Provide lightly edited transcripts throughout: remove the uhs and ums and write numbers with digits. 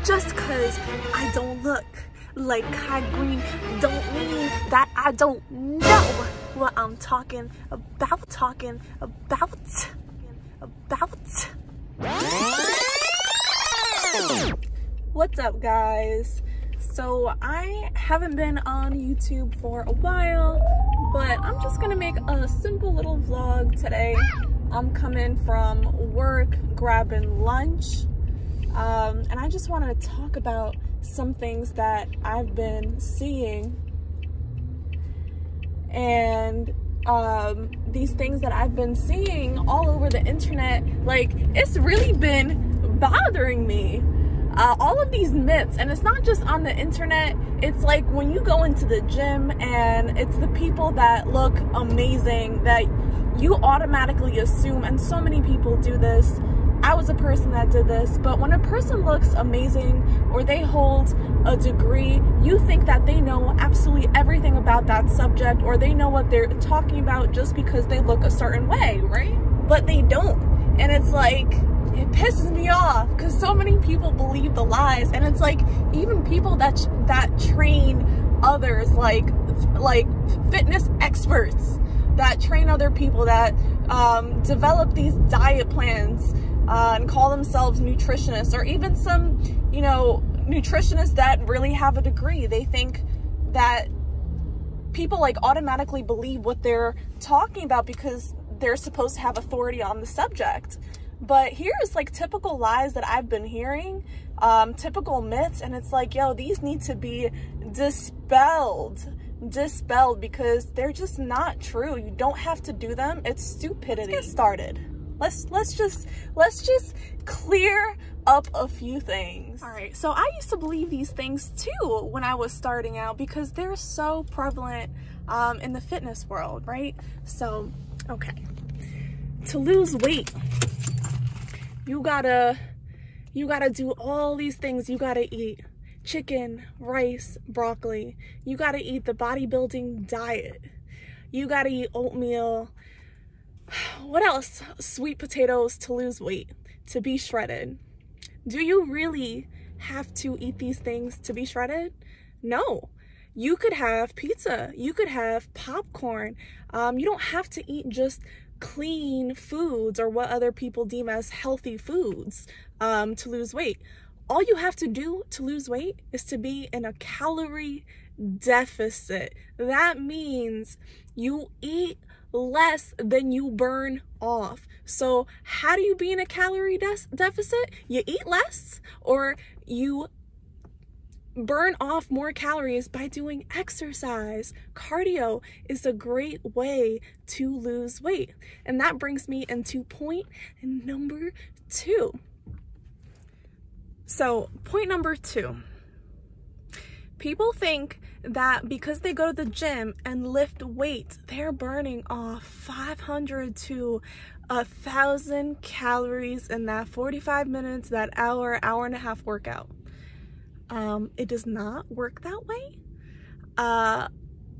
Just cause I don't look like Kai Green don't mean that I don't know what I'm talking about. What's up, guys? So I haven't been on YouTube for a while, but I'm just gonna make a simple little vlog today. I'm coming from work, grabbing lunch, and I just want to talk about some things that I've been seeing, and these things that I've been seeing all over the internet, like, it's really been bothering me. All of these myths, and it's not just on the internet, it's like when you go into the gym and it's the people that look amazing that you automatically assume, and so many people do this. I was a person that did this, but when a person looks amazing or they hold a degree, you think that they know absolutely everything about that subject, or they know what they're talking about just because they look a certain way, right? But they don't. And it's like, it pisses me off because so many people believe the lies. And it's like, even people that train others, like fitness experts that train other people, that develop these diet plans and call themselves nutritionists, or even some, you know, nutritionists that really have a degree. They think that people like automatically believe what they're talking about because they're supposed to have authority on the subject. But here's like typical lies that I've been hearing, typical myths, and it's like, yo, these need to be dispelled because they're just not true. You don't have to do them. It's stupidity. Let's get started. Let's just clear up a few things. All right, so I used to believe these things too when I was starting out because they're so prevalent in the fitness world, right? So, okay, to lose weight, you gotta do all these things. You gotta eat chicken, rice, broccoli. You gotta eat the bodybuilding diet. You gotta eat oatmeal. What else? Sweet potatoes to lose weight, to be shredded. Do you really have to eat these things to be shredded? No. You could have pizza. You could have popcorn. You don't have to eat just clean foods or what other people deem as healthy foods to lose weight. All you have to do to lose weight is to be in a calorie deficit. That means you eat less than you burn off. So how do you be in a calorie deficit? You eat less, or you burn off more calories by doing exercise. Cardio is a great way to lose weight. And that brings me into point number 2. So point number 2. People think that because they go to the gym and lift weights, they're burning off 500 to 1,000 calories in that 45 minutes, that hour and a half workout. It does not work that way.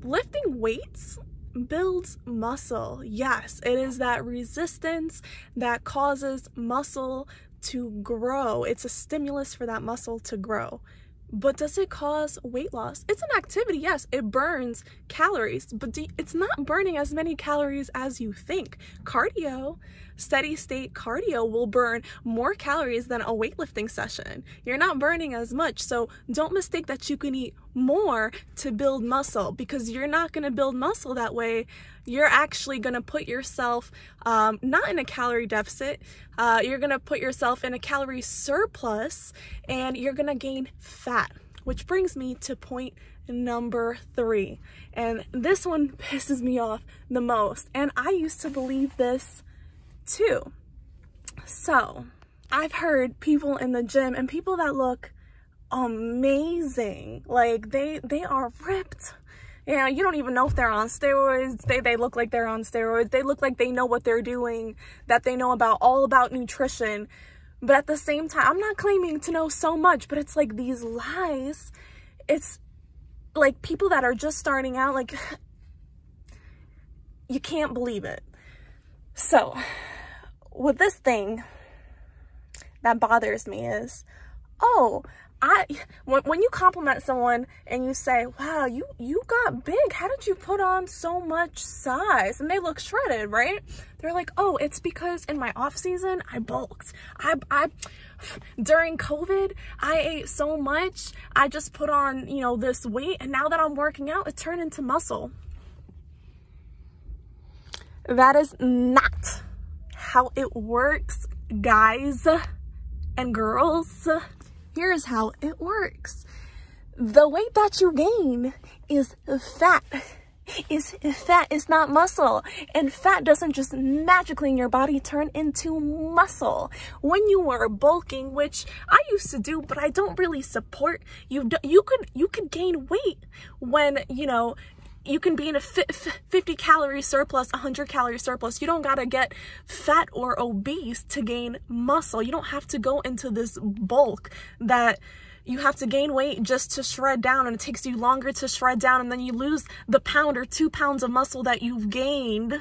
Lifting weights builds muscle. Yes, it is that resistance that causes muscle to grow. It's a stimulus for that muscle to grow. But does it cause weight loss? It's an activity, yes, it burns calories, but it's not burning as many calories as you think. Cardio, steady state cardio, will burn more calories than a weightlifting session. You're not burning as much, so don't mistake that you can eat more to build muscle, because you're not gonna build muscle that way. You're actually gonna put yourself not in a calorie deficit, you're gonna put yourself in a calorie surplus, and you're gonna gain fat. Which brings me to point number 3. And this one pisses me off the most. And I used to believe this too. So I've heard people in the gym and people that look amazing, like they are ripped. Yeah, you don't even know if they're on steroids. They look like they're on steroids. They look like they know what they're doing, that they know all about nutrition. But at the same time, I'm not claiming to know so much, but it's like these lies. It's like people that are just starting out, like, you can't believe it. So with this thing that bothers me is oh, when you compliment someone and you say, wow, you got big, how did you put on so much size? And they look shredded, right? They're like, oh, it's because in my off season I bulked. I during COVID I ate so much, I just put on, you know, this weight, and now that I'm working out, it turned into muscle. That is not how it works, guys and girls. Here's how it works. The weight that you gain is fat. It's not muscle. And fat doesn't just magically in your body turn into muscle. When you are bulking, which I used to do, but I don't really support, you could gain weight when, you know, you can be in a 50 calorie surplus, 100 calorie surplus. You don't gotta get fat or obese to gain muscle. You don't have to go into this bulk that you have to gain weight just to shred down, and it takes you longer to shred down, and then you lose the pound or 2 pounds of muscle that you've gained,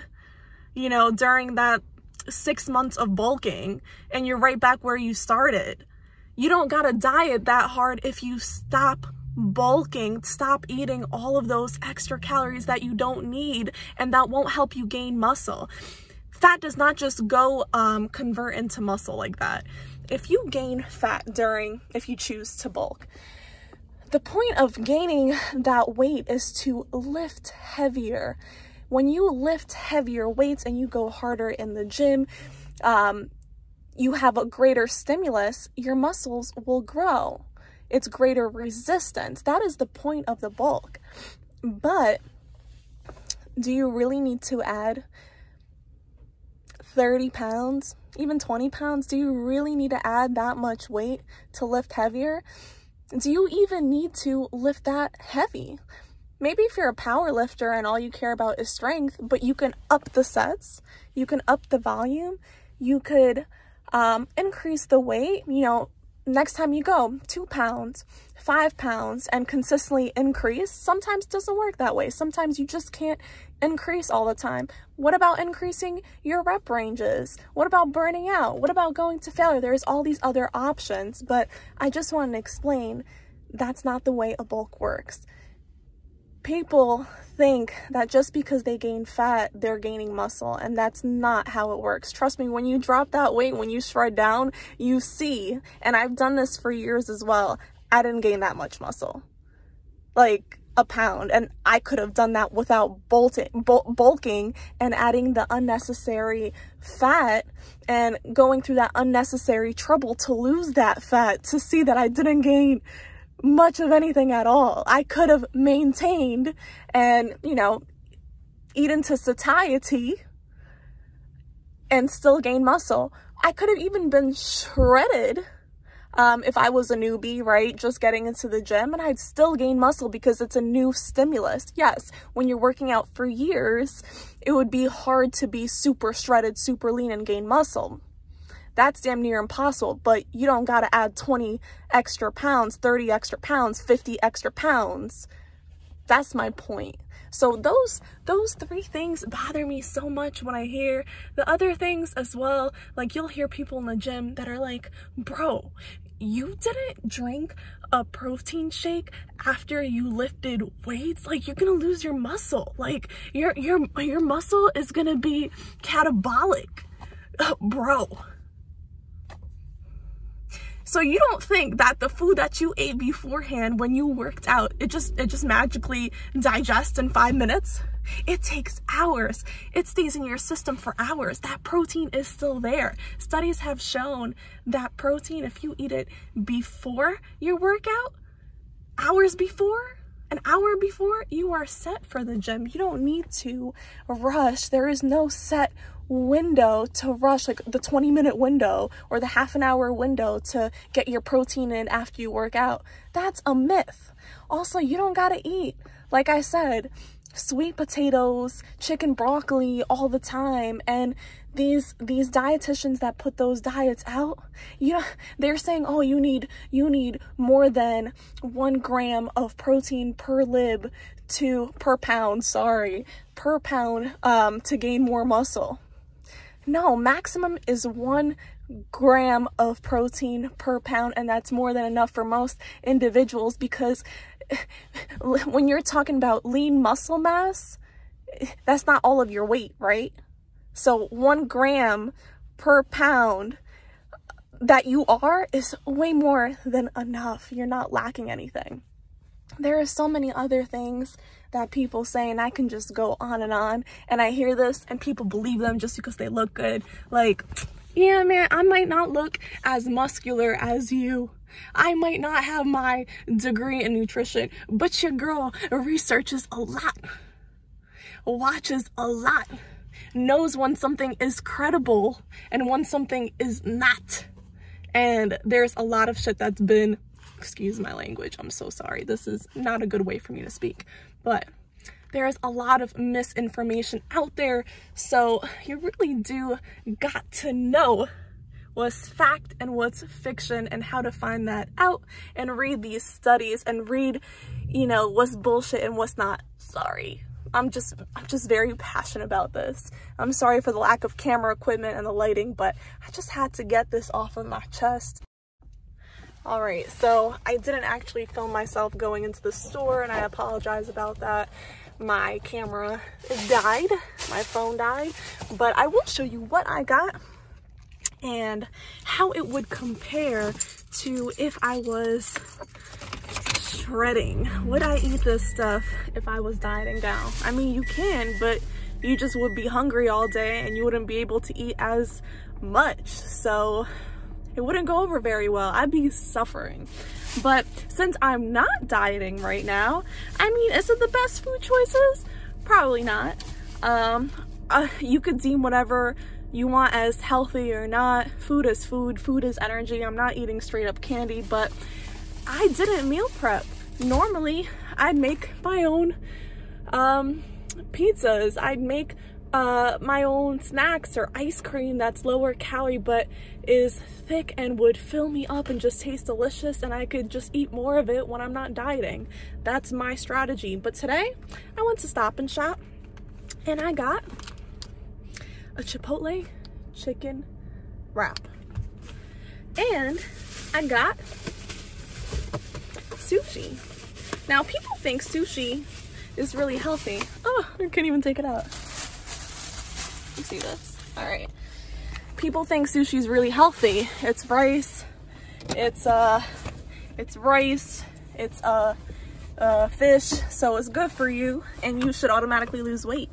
you know, during that 6 months of bulking, and you're right back where you started. You don't gotta diet that hard if you stop bulking, stop eating all of those extra calories that you don't need and that won't help you gain muscle. Fat does not just go convert into muscle like that. If you gain fat if you choose to bulk, the point of gaining that weight is to lift heavier. When you lift heavier weights and you go harder in the gym, you have a greater stimulus, your muscles will grow. It's greater resistance. That is the point of the bulk. But do you really need to add 30 pounds, even 20 pounds? Do you really need to add that much weight to lift heavier? Do you even need to lift that heavy? Maybe if you're a power lifter and all you care about is strength, but you can up the sets, you can up the volume, you could increase the weight, you know, next time you go 2 pounds, 5 pounds, and consistently increase. Sometimes it doesn't work that way. Sometimes you just can't increase all the time. What about increasing your rep ranges? What about burning out? What about going to failure? There's all these other options, but I just want to explain that's not the way a bulk works. People think that just because they gain fat, they're gaining muscle, and that's not how it works. Trust me, when you drop that weight, when you shred down, you see, and I've done this for years as well, I didn't gain that much muscle, like a pound, and I could have done that without bulking and adding the unnecessary fat and going through that unnecessary trouble to lose that fat to see that I didn't gain much of anything at all. I could have maintained and, you know, eaten to satiety and still gain muscle. I could have even been shredded if I was a newbie, right? Just getting into the gym, and I'd still gain muscle because it's a new stimulus. Yes, when you're working out for years, it would be hard to be super shredded, super lean and gain muscle. That's damn near impossible, but you don't got to add 20 extra pounds, 30 extra pounds, 50 extra pounds. That's my point. So those 3 things bother me so much when I hear the other things as well. Like, you'll hear people in the gym that are like, bro, you didn't drink a protein shake after you lifted weights? Like, you're gonna lose your muscle. Like, your muscle is gonna be catabolic, bro. So you don't think that the food that you ate beforehand when you worked out, it just magically digests in 5 minutes? It takes hours. It stays in your system for hours. That protein is still there. Studies have shown that protein, if you eat it before your workout, hours before, an hour before, you are set for the gym. You don't need to rush. There is no set window to rush, like the 20-minute window or the half-an-hour window to get your protein in after you work out. That's a myth. Also, you don't gotta eat, like I said, sweet potatoes, chicken, broccoli all the time. And these dietitians that put those diets out, you know, they're saying, oh, you need more than 1 gram of protein per pound to gain more muscle. No, maximum is 1 gram of protein per pound, and that's more than enough for most individuals, because when you're talking about lean muscle mass, that's not all of your weight, right? So 1 gram per pound that you are is way more than enough. You're not lacking anything. There are so many other things that people say, and I can just go on, and I hear this and people believe them just because they look good. Like, yeah, man, I might not look as muscular as you. I might not have my degree in nutrition, but your girl researches a lot, watches a lot, knows when something is credible and when something is not. And there's a lot of shit that's been, excuse my language, I'm so sorry, this is not a good way for me to speak, but there's a lot of misinformation out there. So you really do got to know what's fact and what's fiction and how to find that out, and read these studies and read, you know, what's bullshit and what's not. Sorry. I'm just very passionate about this. I'm sorry for the lack of camera equipment and the lighting, but I just had to get this off of my chest. All right, so I didn't actually film myself going into the store, and I apologize about that. My camera died, my phone died, but I will show you what I got and how it would compare to if I was shredding. Would I eat this stuff if I was dieting down? I mean, you can, but you just would be hungry all day and you wouldn't be able to eat as much. So it wouldn't go over very well. I'd be suffering. But since I'm not dieting right now, I mean, is it the best food choices? Probably not. You could deem whatever you want as healthy or not. Food is food. Food is energy. I'm not eating straight up candy, but I didn't meal prep. Normally, I'd make my own pizzas. I'd make my own snacks or ice cream that's lower calorie but is thick and would fill me up and just taste delicious, and I could just eat more of it when I'm not dieting. That's my strategy. But today, I went to Stop and Shop and I got a Chipotle chicken wrap. And I got sushi. Now, people think sushi is really healthy. Oh, I can't even take it out. You see this? All right. People think sushi is really healthy. It's rice. It's rice. It's fish. So it's good for you, and you should automatically lose weight.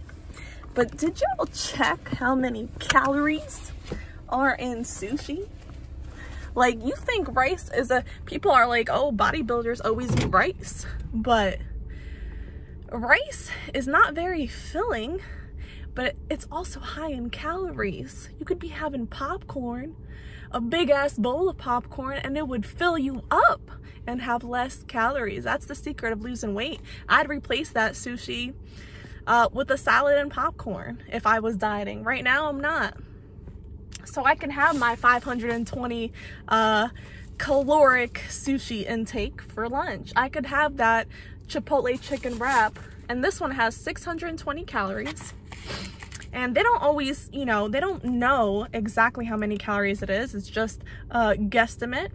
But did y'all check how many calories are in sushi? Like, you think rice is people are like, oh, bodybuilders always eat rice. But rice is not very filling, but it's also high in calories. You could be having popcorn, a big ass bowl of popcorn, and it would fill you up and have less calories. That's the secret of losing weight. I'd replace that sushi with a salad and popcorn if I was dieting. Right now, I'm not. So I can have my 520 caloric sushi intake for lunch. I could have that Chipotle chicken wrap, and this one has 620 calories. And they don't always, you know, they don't know exactly how many calories it is. It's just a guesstimate.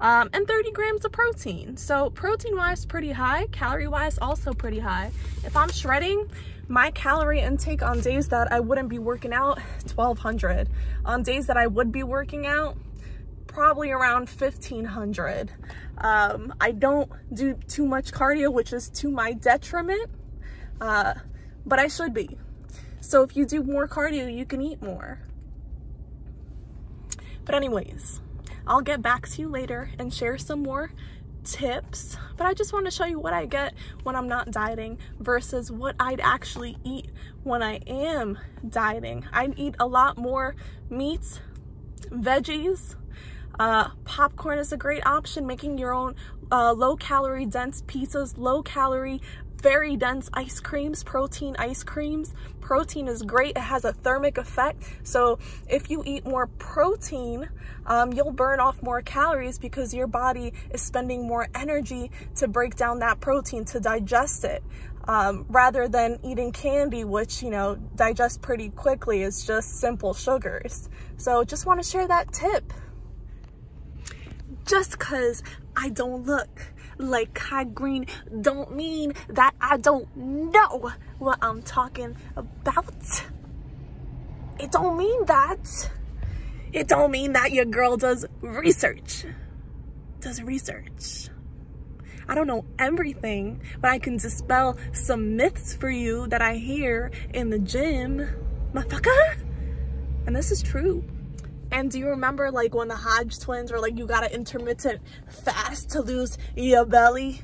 And 30 grams of protein. So protein-wise, pretty high. Calorie-wise, also pretty high. If I'm shredding, my calorie intake on days that I wouldn't be working out, 1,200. On days that I would be working out, probably around 1,500. I don't do too much cardio, which is to my detriment, but I should be. So if you do more cardio, you can eat more. But anyways, I'll get back to you later and share some more tips, but I just want to show you what I get when I'm not dieting versus what I'd actually eat when I am dieting. I'd eat a lot more meats, veggies. Popcorn is a great option. Making your own low calorie dense pizzas, low calorie very dense ice creams, protein ice creams. Protein is great. It has a thermic effect. So if you eat more protein, you'll burn off more calories because your body is spending more energy to break down that protein, to digest it. rather than eating candy, which, you know, digests pretty quickly. It's just simple sugars. So just want to share that tip. Just because I don't look like Kai Green don't mean that I don't know what I'm talking about. It don't mean that. It don't mean that your girl does research. I don't know everything, but I can dispel some myths for you that I hear in the gym, motherfucker. And this is true. And do you remember like when the Hodge twins were like, you gotta intermittent fast to lose your belly?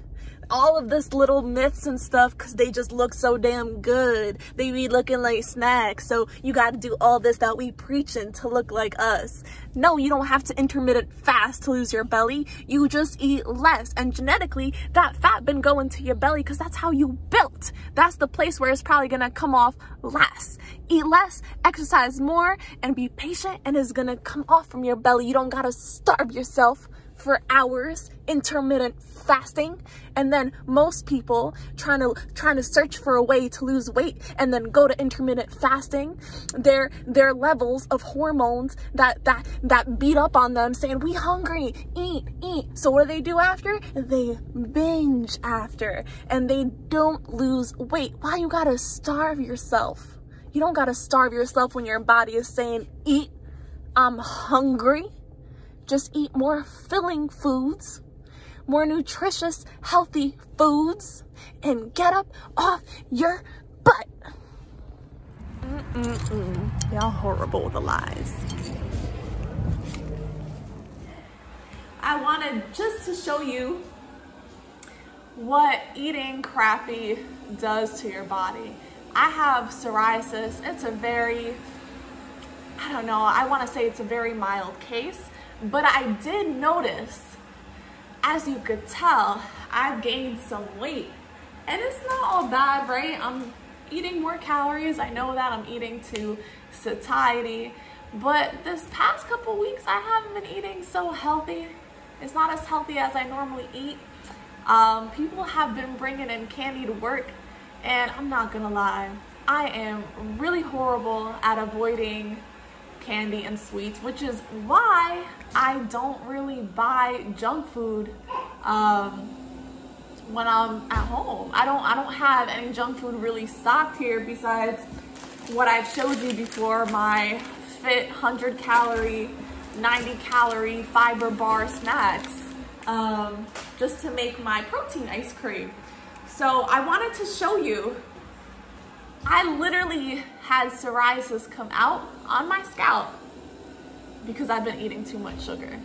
All of this little myths and stuff because they just look so damn good. They be looking like snacks. So you got to do all this that we preaching to look like us. No, you don't have to intermittent fast to lose your belly. You just eat less. And genetically, that fat been going to your belly because that's how you built. That's the place where it's probably going to come off last. Eat less, exercise more, and be patient, and it's going to come off from your belly. You don't got to starve yourself for hours, intermittent fasting. And then most people trying to search for a way to lose weight and then go to intermittent fasting, their levels of hormones that beat up on them saying, we hungry, eat. So what do they do after? They binge after, and they don't lose weight. Why you gotta starve yourself? You don't gotta starve yourself when your body is saying, eat, I'm hungry. Just eat more filling foods, more nutritious, healthy foods, and get up off your butt. Y'all horrible with the lies. I wanted just to show you what eating crappy does to your body. I have psoriasis. It's a very, I don't know, I want to say it's a very mild case. But I did notice, as you could tell, I've gained some weight. And it's not all bad, right? I'm eating more calories. I know that I'm eating to satiety. But this past couple weeks, I haven't been eating so healthy. It's not as healthy as I normally eat. People have been bringing in candy to work. And I'm not gonna lie, I am really horrible at avoiding candy and sweets, which is why I don't really buy junk food when I'm at home. I don't have any junk food really stocked here besides what I've showed you before, my fit 100 calorie, 90 calorie fiber bar snacks, just to make my protein ice cream. So I wanted to show you, I literally had psoriasis come out on my scalp because I've been eating too much sugar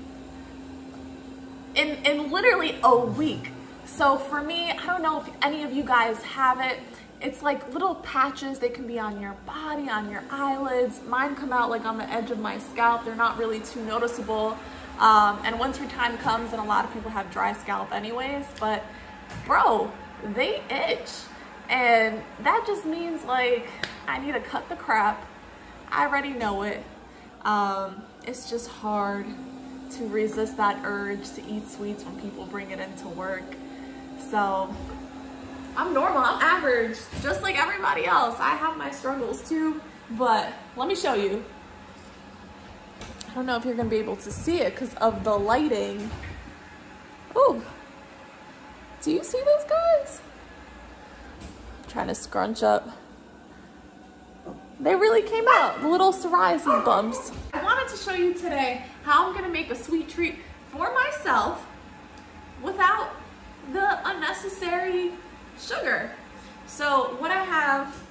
in literally a week. So for me, I don't know if any of you guys have it. It's like little patches. They can be on your body, on your eyelids. Mine come out like on the edge of my scalp. They're not really too noticeable. And winter time comes and a lot of people have dry scalp anyways, but bro, they itch. And that just means like, I need to cut the crap. I already know it. It's just hard to resist that urge to eat sweets when people bring it into work. So I'm normal, I'm average, just like everybody else. I have my struggles too, but let me show you. I don't know if you're gonna be able to see it because of the lighting. Ooh, do you see those guys? Trying to scrunch up. They really came out, the little psoriasis bumps. I wanted to show you today how I'm gonna make a sweet treat for myself without the unnecessary sugar. So what I have,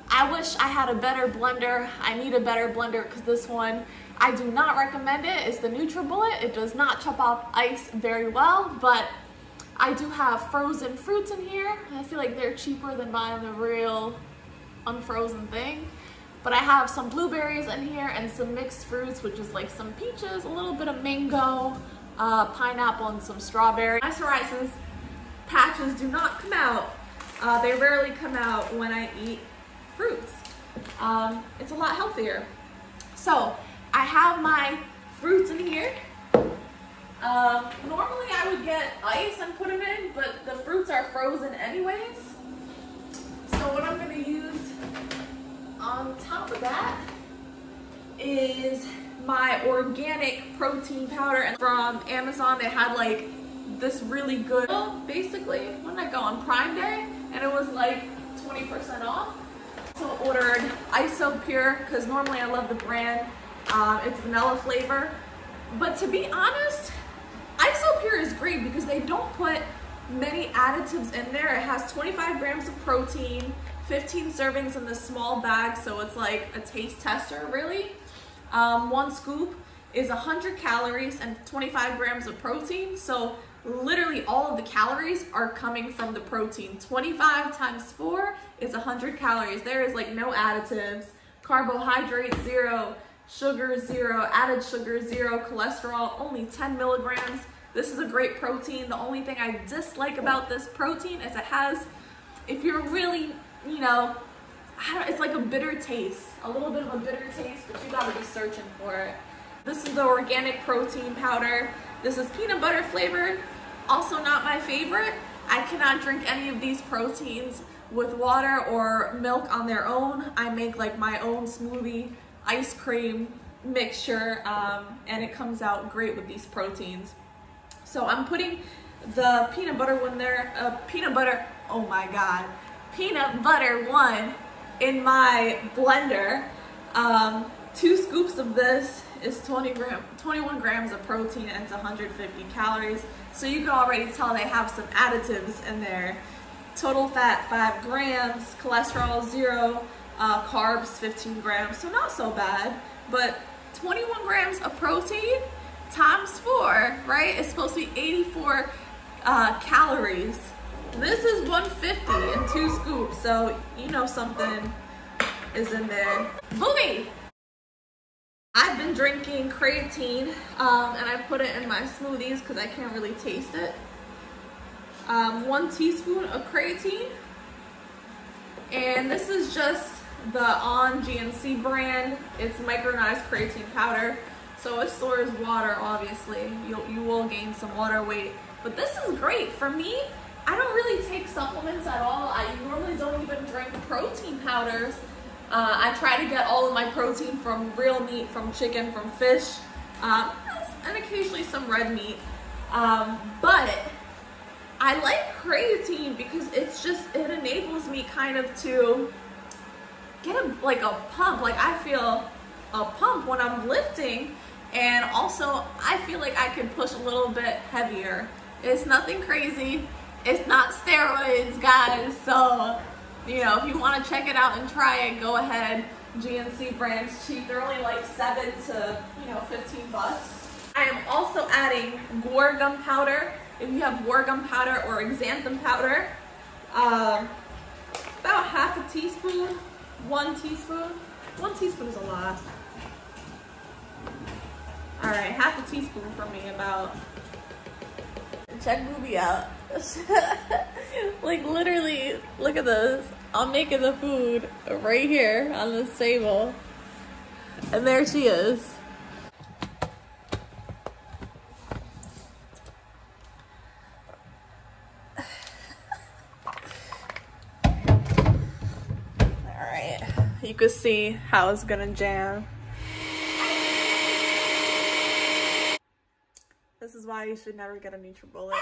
I wish I had a better blender. I need a better blender because this one, I do not recommend it. It's the NutriBullet. It does not chop off ice very well, but I do have frozen fruits in here. I feel like they're cheaper than buying the real unfrozen thing. But I have some blueberries in here and some mixed fruits, which is like some peaches, a little bit of mango, pineapple, and some strawberry. My psoriasis patches do not come out. They rarely come out when I eat fruits. It's a lot healthier. So I have my fruits in here. Normally I would get ice and put them in, but the fruits are frozen anyways. gonna use on top of that is my organic protein powder. And from Amazon, they had like this really good, basically, when I go on Prime Day, and it was like 20% off. So ordered ISO Pure, because normally I love the brand. It's vanilla flavor. But to be honest, ISO Pure is great because they don't put many additives in there. It has 25 grams of protein, 15 servings in this small bag, so it's like a taste tester, really. One scoop is 100 calories and 25 grams of protein, so literally all of the calories are coming from the protein. 25 times 4 is 100 calories. There is like no additives, carbohydrates 0, sugar 0, added sugar 0, cholesterol only 10 milligrams. This is a great protein. The only thing I dislike about this protein is it has, if you're really, you know, it's like a bitter taste, a little bit of a bitter taste, but you gotta be searching for it. This is the organic protein powder. This is peanut butter flavored. Also not my favorite. I cannot drink any of these proteins with water or milk on their own. I make like my own smoothie, ice cream mixture, and it comes out great with these proteins. So I'm putting the peanut butter one there, peanut butter one in my blender. 2 scoops of this is 21 grams of protein, and it's 150 calories. So you can already tell they have some additives in there. Total fat 5 grams, cholesterol 0, carbs 15 grams, so not so bad. But 21 grams of protein times 4, right? It's supposed to be 84 calories. This is 150 in 2 scoops, so you know something is in there. Booby! I've been drinking creatine, and I put it in my smoothies because I can't really taste it. 1 teaspoon of creatine, and this is just the On GNC brand. It's micronized creatine powder, so it stores water. Obviously, you will gain some water weight, but this is great for me. I don't really take supplements at all. I normally don't even drink protein powders. I try to get all of my protein from real meat, from chicken, from fish, and occasionally some red meat. But I like creatine because it enables me kind of to get a pump. Like I feel a pump when I'm lifting, and also I feel like I can push a little bit heavier. It's nothing crazy. It's not steroids, guys. So, you know, if you want to check it out and try it, go ahead. GNC brand's cheap. They're only like 7 to 15 bucks. I am also adding guar gum powder. If you have guar gum powder or xanthan powder, about half a teaspoon, 1 teaspoon. 1 teaspoon is a lot. All right, half a teaspoon for me about. Check Booby out. Like literally, look at this. I'm making the food right here on this table. And there she is. Alright, you can see how it's gonna jam. This is why you should never get a NutriBullet.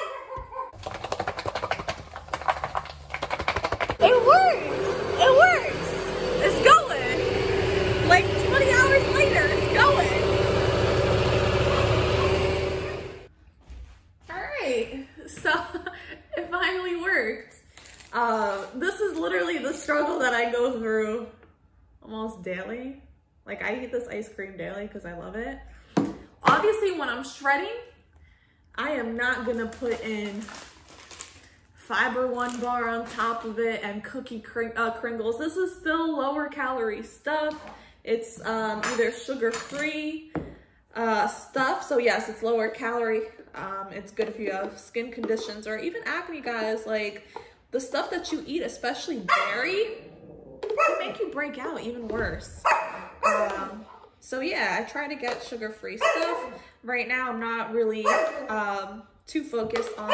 It works! It works! It's going! Like 20 hours later, it's going! Alright, so it finally worked. This is literally the struggle that I go through almost daily. Like I eat this ice cream daily because I love it. Obviously when I'm shredding, I am not gonna put in Fiber One bar on top of it and cookie Kringles. This is still lower calorie stuff. It's either sugar-free stuff, so yes, it's lower calorie. It's good if you have skin conditions or even acne, guys. Like the stuff that you eat, especially dairy, can make you break out even worse. So yeah, I try to get sugar-free stuff. Right now, I'm not really too focused on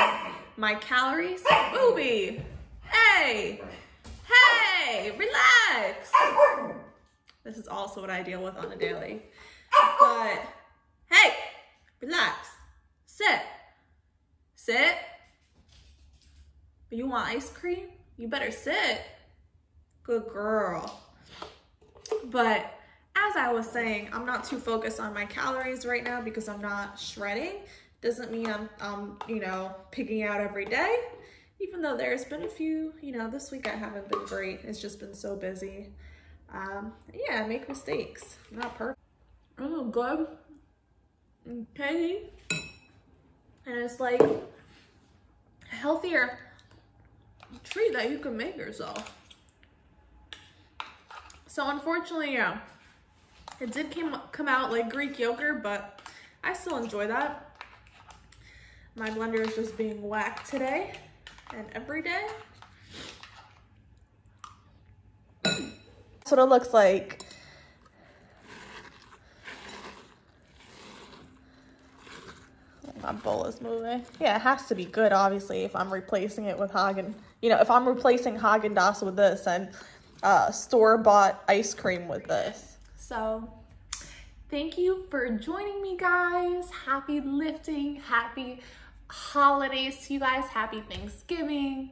my calories. Booby, hey, hey. Hey, relax. This is also what I deal with on a daily. But, hey, relax. Sit. Sit. You want ice cream? You better sit. Good girl. But as I was saying, I'm not too focused on my calories right now because I'm not shredding. Doesn't mean I'm you know, pigging out every day. Even though there's been a few, you know, this week I haven't been great. It's just been so busy. Yeah, I make mistakes. I'm not perfect. Oh, good. Okay. And it's like a healthier treat that you can make yourself. So unfortunately, yeah, it did come out like Greek yogurt, but I still enjoy that. My blender is just being whacked today and every day. That's what it looks like. My bowl is moving. Yeah, it has to be good, obviously, if I'm replacing it with if I'm replacing Haagen-Dazs with this and store-bought ice cream with this. So, thank you for joining me, guys. Happy lifting, happy holidays to you guys. Happy Thanksgiving.